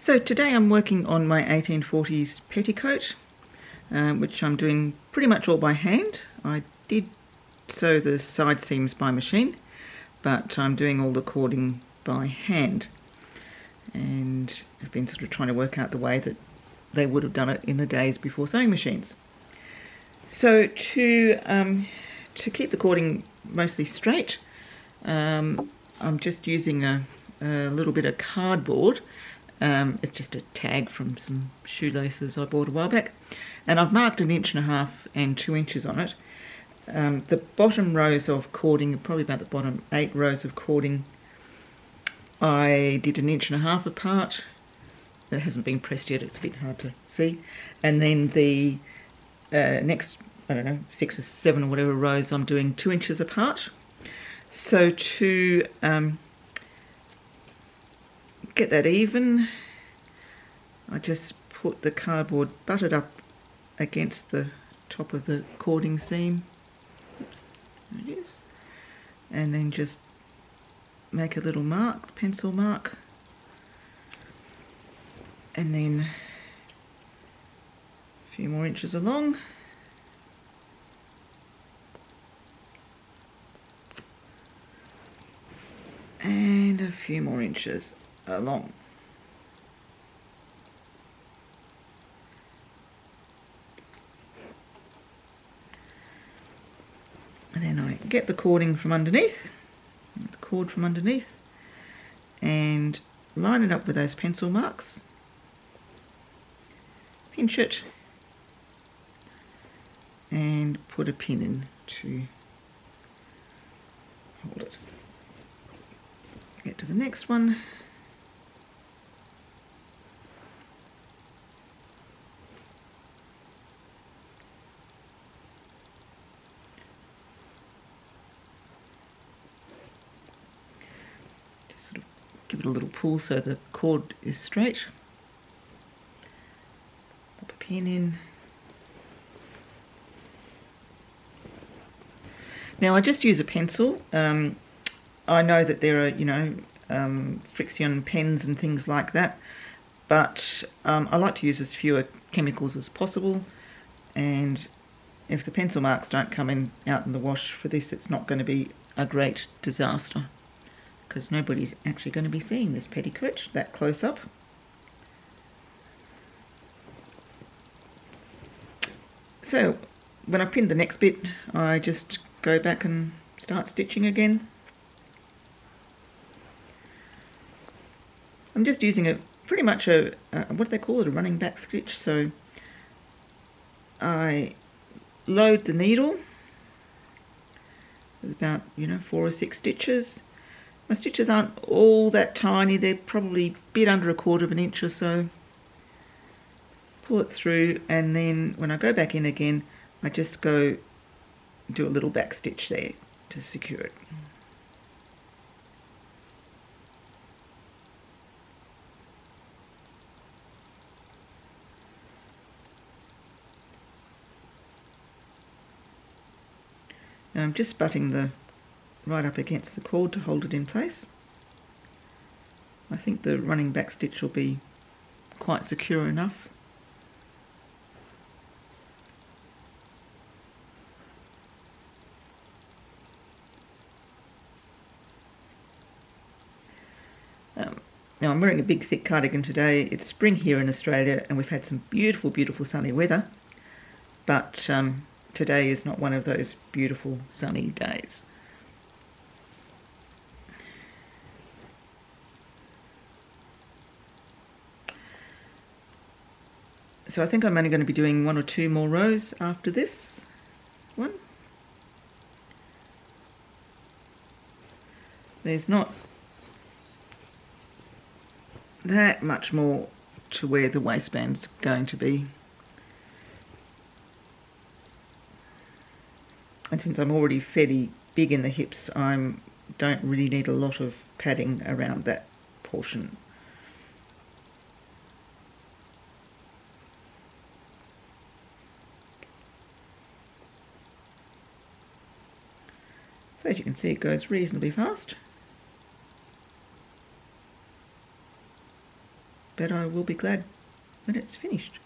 So today I'm working on my 1840s petticoat, which I'm doing pretty much all by hand. I did sew the side seams by machine, but I'm doing all the cording by hand. And I've been sort of trying to work out the way that they would have done it in the days before sewing machines. So to keep the cording mostly straight, I'm just using a little bit of cardboard. It's just a tag from some shoelaces I bought a while back, and I've marked 1.5 inches and 2 inches on it. The bottom rows of cording, probably about the bottom 8 rows of cording, I did 1.5 inches apart. It hasn't been pressed yet, it's a bit hard to see. And then the next, I don't know, 6 or 7 or whatever rows I'm doing 2 inches apart. So to get that even, I just put the cardboard butted up against the top of the cording seam. Oops, there it is. And then just make a little mark, pencil mark, and then a few more inches along. And a few more inches along. And then I get the cording from underneath, the cord from underneath, and line it up with those pencil marks. Pinch it and put a pin in to hold it. Get to the next one. Just sort of give it a little pull so the cord is straight. Pop a pin in. Now I just use a pencil. I know that there are, friction pens and things like that, but I like to use as fewer chemicals as possible, and if the pencil marks don't come out in the wash for this, it's not going to be a great disaster, because nobody's actually going to be seeing this petticoat that close up. So when I've pinned the next bit, I just go back and start stitching again. I'm just using pretty much a what do they call it, a running back stitch. So I load the needle with about 4 or 6 stitches. My stitches aren't all that tiny, they're probably a bit under 1/4 inch or so. Pull it through, and then when I go back in again, I just go do a little back stitch there to secure it. Now I'm just butting right up against the cord to hold it in place. I think the running back stitch will be quite secure enough. Now I'm wearing a big thick cardigan today. It's spring here in Australia and we've had some beautiful, beautiful sunny weather, but today is not one of those beautiful sunny days. So I think I'm only going to be doing 1 or 2 more rows after this one. There's not that much more to where the waistband's going to be. And since I'm already fairly big in the hips, I don't really need a lot of padding around that portion. So as you can see, it goes reasonably fast. but I will be glad when it's finished.